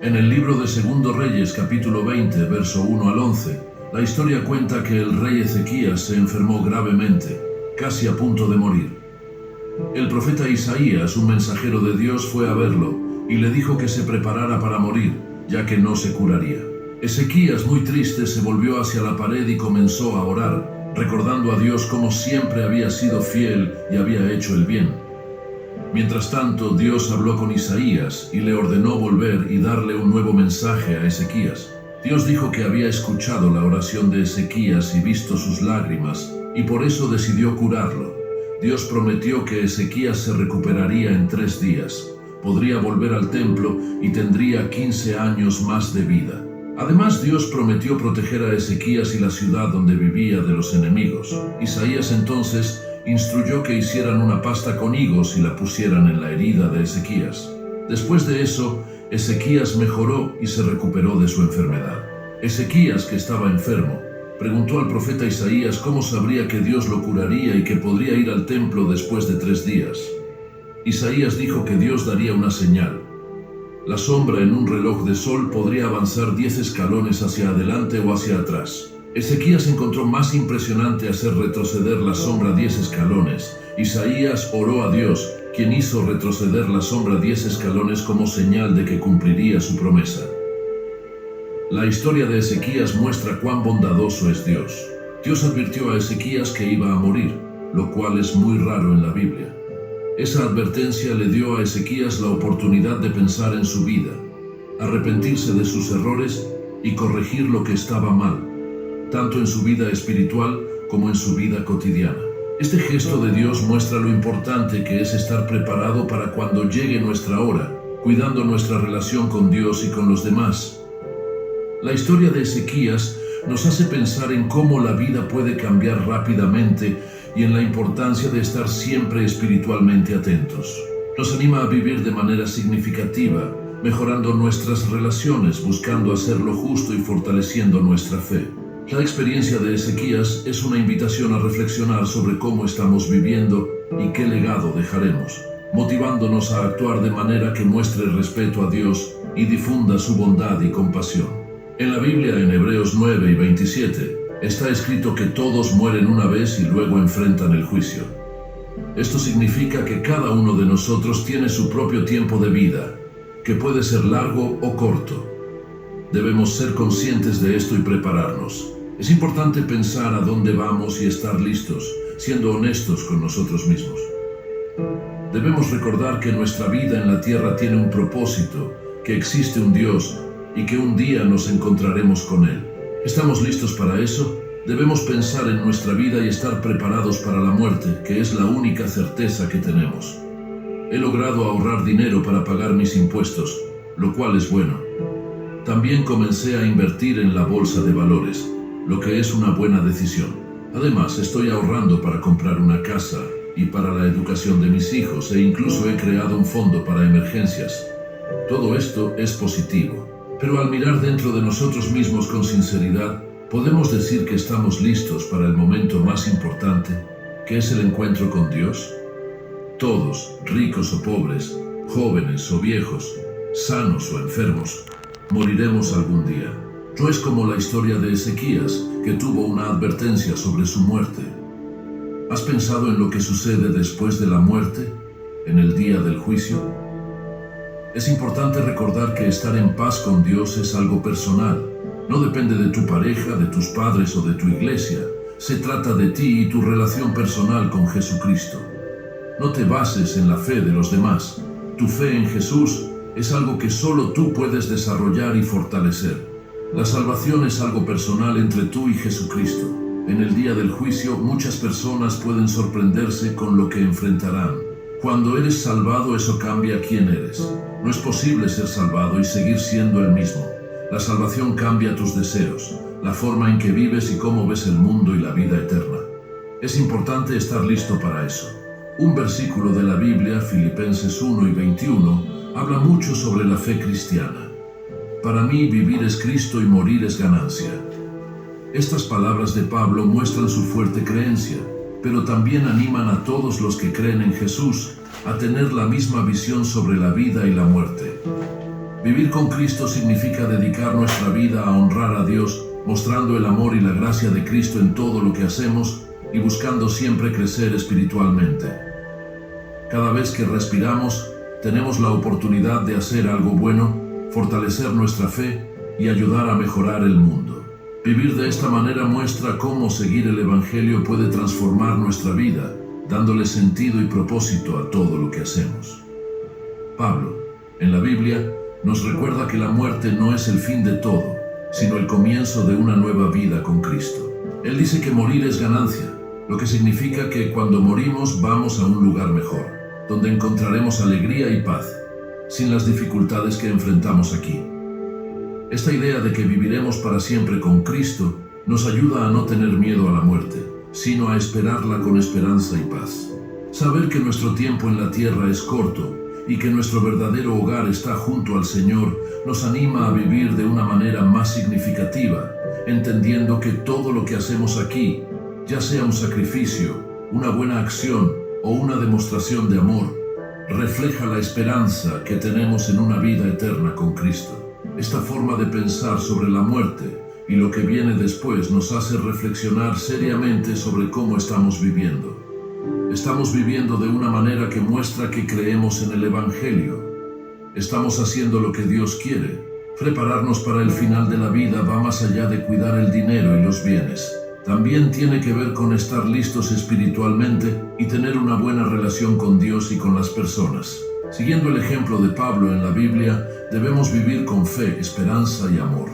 En el libro de Segundo Reyes, capítulo 20, verso 1 al 11, la historia cuenta que el rey Ezequías se enfermó gravemente, casi a punto de morir. El profeta Isaías, un mensajero de Dios, fue a verlo y le dijo que se preparara para morir, ya que no se curaría. Ezequías, muy triste, se volvió hacia la pared y comenzó a orar, recordando a Dios como siempre había sido fiel y había hecho el bien. Mientras tanto, Dios habló con Isaías y le ordenó volver y darle un nuevo mensaje a Ezequías. Dios dijo que había escuchado la oración de Ezequías y visto sus lágrimas, y por eso decidió curarlo. Dios prometió que Ezequías se recuperaría en 3 días, podría volver al templo y tendría 15 años más de vida. Además, Dios prometió proteger a Ezequías y la ciudad donde vivía de los enemigos. Isaías entonces instruyó que hicieran una pasta con higos y la pusieran en la herida de Ezequías. Después de eso, Ezequías mejoró y se recuperó de su enfermedad. Ezequías, que estaba enfermo, preguntó al profeta Isaías cómo sabría que Dios lo curaría y que podría ir al templo después de 3 días. Isaías dijo que Dios daría una señal. La sombra en un reloj de sol podría avanzar 10 escalones hacia adelante o hacia atrás. Ezequías encontró más impresionante hacer retroceder la sombra 10 escalones. Isaías oró a Dios, quien hizo retroceder la sombra 10 escalones como señal de que cumpliría su promesa. La historia de Ezequías muestra cuán bondadoso es Dios. Dios advirtió a Ezequías que iba a morir, lo cual es muy raro en la Biblia. Esa advertencia le dio a Ezequías la oportunidad de pensar en su vida, arrepentirse de sus errores y corregir lo que estaba mal, tanto en su vida espiritual como en su vida cotidiana. Este gesto de Dios muestra lo importante que es estar preparado para cuando llegue nuestra hora, cuidando nuestra relación con Dios y con los demás. La historia de Ezequías nos hace pensar en cómo la vida puede cambiar rápidamente y en la importancia de estar siempre espiritualmente atentos. Nos anima a vivir de manera significativa, mejorando nuestras relaciones, buscando hacer lo justo y fortaleciendo nuestra fe. La experiencia de Ezequías es una invitación a reflexionar sobre cómo estamos viviendo y qué legado dejaremos, motivándonos a actuar de manera que muestre respeto a Dios y difunda su bondad y compasión. En la Biblia, en Hebreos 9 y 27, está escrito que todos mueren una vez y luego enfrentan el juicio. Esto significa que cada uno de nosotros tiene su propio tiempo de vida, que puede ser largo o corto. Debemos ser conscientes de esto y prepararnos. Es importante pensar a dónde vamos y estar listos, siendo honestos con nosotros mismos. Debemos recordar que nuestra vida en la tierra tiene un propósito, que existe un Dios y que un día nos encontraremos con Él. ¿Estamos listos para eso? Debemos pensar en nuestra vida y estar preparados para la muerte, que es la única certeza que tenemos. He logrado ahorrar dinero para pagar mis impuestos, lo cual es bueno. También comencé a invertir en la bolsa de valores, lo que es una buena decisión. Además, estoy ahorrando para comprar una casa y para la educación de mis hijos e incluso he creado un fondo para emergencias. Todo esto es positivo. Pero al mirar dentro de nosotros mismos con sinceridad, podemos decir que estamos listos para el momento más importante, que es el encuentro con Dios. Todos, ricos o pobres, jóvenes o viejos, sanos o enfermos, moriremos algún día. No es como la historia de Ezequías, que tuvo una advertencia sobre su muerte. ¿Has pensado en lo que sucede después de la muerte, en el día del juicio? Es importante recordar que estar en paz con Dios es algo personal. No depende de tu pareja, de tus padres o de tu iglesia. Se trata de ti y tu relación personal con Jesucristo. No te bases en la fe de los demás. Tu fe en Jesús es algo que solo tú puedes desarrollar y fortalecer. La salvación es algo personal entre tú y Jesucristo. En el día del juicio, muchas personas pueden sorprenderse con lo que enfrentarán. Cuando eres salvado, eso cambia quién eres. No es posible ser salvado y seguir siendo el mismo. La salvación cambia tus deseos, la forma en que vives y cómo ves el mundo y la vida eterna. Es importante estar listo para eso. Un versículo de la Biblia, Filipenses 1 y 21, habla mucho sobre la fe cristiana. Para mí, vivir es Cristo y morir es ganancia. Estas palabras de Pablo muestran su fuerte creencia, pero también animan a todos los que creen en Jesús a tener la misma visión sobre la vida y la muerte. Vivir con Cristo significa dedicar nuestra vida a honrar a Dios, mostrando el amor y la gracia de Cristo en todo lo que hacemos y buscando siempre crecer espiritualmente. Cada vez que respiramos, tenemos la oportunidad de hacer algo bueno, fortalecer nuestra fe y ayudar a mejorar el mundo. Vivir de esta manera muestra cómo seguir el Evangelio puede transformar nuestra vida, dándole sentido y propósito a todo lo que hacemos. Pablo, en la Biblia, nos recuerda que la muerte no es el fin de todo, sino el comienzo de una nueva vida con Cristo. Él dice que morir es ganancia, lo que significa que cuando morimos vamos a un lugar mejor, donde encontraremos alegría y paz, sin las dificultades que enfrentamos aquí. Esta idea de que viviremos para siempre con Cristo nos ayuda a no tener miedo a la muerte, sino a esperarla con esperanza y paz. Saber que nuestro tiempo en la tierra es corto y que nuestro verdadero hogar está junto al Señor nos anima a vivir de una manera más significativa, entendiendo que todo lo que hacemos aquí, ya sea un sacrificio, una buena acción o una demostración de amor, refleja la esperanza que tenemos en una vida eterna con Cristo. Esta forma de pensar sobre la muerte y lo que viene después nos hace reflexionar seriamente sobre cómo estamos viviendo. Estamos viviendo de una manera que muestra que creemos en el Evangelio. Estamos haciendo lo que Dios quiere. Prepararnos para el final de la vida va más allá de cuidar el dinero y los bienes. También tiene que ver con estar listos espiritualmente y tener una buena relación con Dios y con las personas. Siguiendo el ejemplo de Pablo en la Biblia, debemos vivir con fe, esperanza y amor,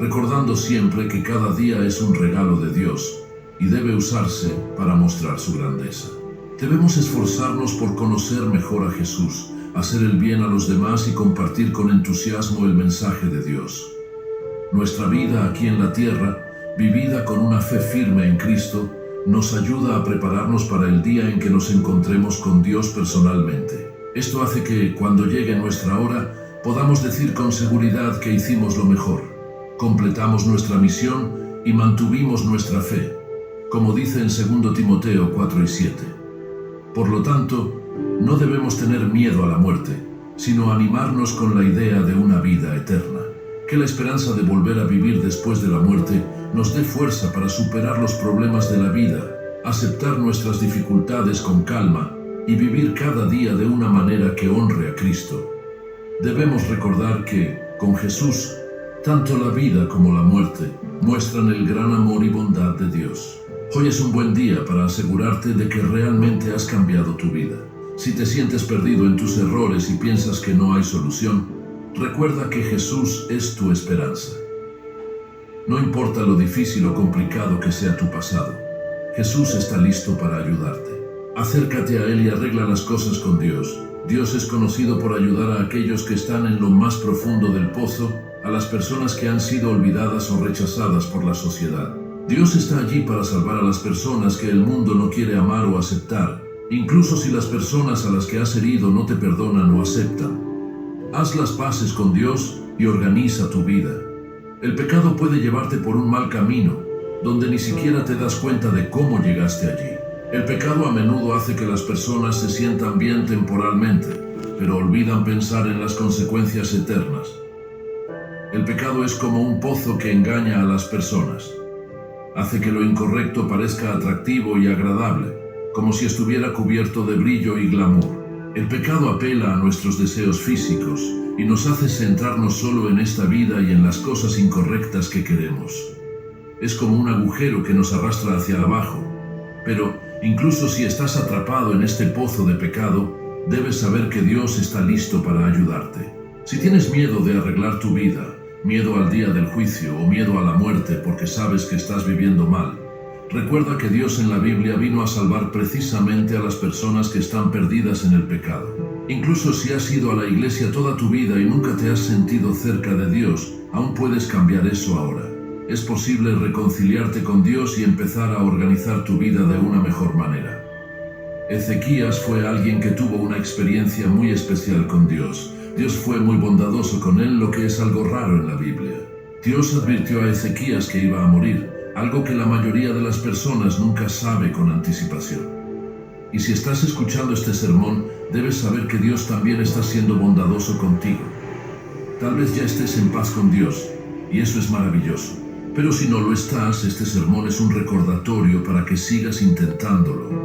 recordando siempre que cada día es un regalo de Dios y debe usarse para mostrar su grandeza. Debemos esforzarnos por conocer mejor a Jesús, hacer el bien a los demás y compartir con entusiasmo el mensaje de Dios. Nuestra vida aquí en la tierra, vivida con una fe firme en Cristo, nos ayuda a prepararnos para el día en que nos encontremos con Dios personalmente. Esto hace que, cuando llegue nuestra hora, podamos decir con seguridad que hicimos lo mejor, completamos nuestra misión y mantuvimos nuestra fe, como dice en 2 Timoteo 4 y 7. Por lo tanto, no debemos tener miedo a la muerte, sino animarnos con la idea de una vida eterna. Que la esperanza de volver a vivir después de la muerte nos dé fuerza para superar los problemas de la vida, aceptar nuestras dificultades con calma y vivir cada día de una manera que honre a Cristo. Debemos recordar que, con Jesús, tanto la vida como la muerte muestran el gran amor y bondad de Dios. Hoy es un buen día para asegurarte de que realmente has cambiado tu vida. Si te sientes perdido en tus errores y piensas que no hay solución, recuerda que Jesús es tu esperanza. No importa lo difícil o complicado que sea tu pasado, Jesús está listo para ayudarte. Acércate a Él y arregla las cosas con Dios. Dios es conocido por ayudar a aquellos que están en lo más profundo del pozo, a las personas que han sido olvidadas o rechazadas por la sociedad. Dios está allí para salvar a las personas que el mundo no quiere amar o aceptar, incluso si las personas a las que has herido no te perdonan o aceptan. Haz las paces con Dios y organiza tu vida. El pecado puede llevarte por un mal camino, donde ni siquiera te das cuenta de cómo llegaste allí. El pecado a menudo hace que las personas se sientan bien temporalmente, pero olvidan pensar en las consecuencias eternas. El pecado es como un pozo que engaña a las personas. Hace que lo incorrecto parezca atractivo y agradable, como si estuviera cubierto de brillo y glamour. El pecado apela a nuestros deseos físicos y nos hace centrarnos solo en esta vida y en las cosas incorrectas que queremos. Es como un agujero que nos arrastra hacia abajo, pero incluso si estás atrapado en este pozo de pecado, debes saber que Dios está listo para ayudarte. Si tienes miedo de arreglar tu vida, miedo al día del juicio o miedo a la muerte porque sabes que estás viviendo mal, recuerda que Dios en la Biblia vino a salvar precisamente a las personas que están perdidas en el pecado. Incluso si has ido a la iglesia toda tu vida y nunca te has sentido cerca de Dios, aún puedes cambiar eso ahora. Es posible reconciliarte con Dios y empezar a organizar tu vida de una mejor manera. Ezequías fue alguien que tuvo una experiencia muy especial con Dios. Dios fue muy bondadoso con él, lo que es algo raro en la Biblia. Dios advirtió a Ezequías que iba a morir, algo que la mayoría de las personas nunca sabe con anticipación. Y si estás escuchando este sermón, debes saber que Dios también está siendo bondadoso contigo. Tal vez ya estés en paz con Dios, y eso es maravilloso. Pero si no lo estás, este sermón es un recordatorio para que sigas intentándolo.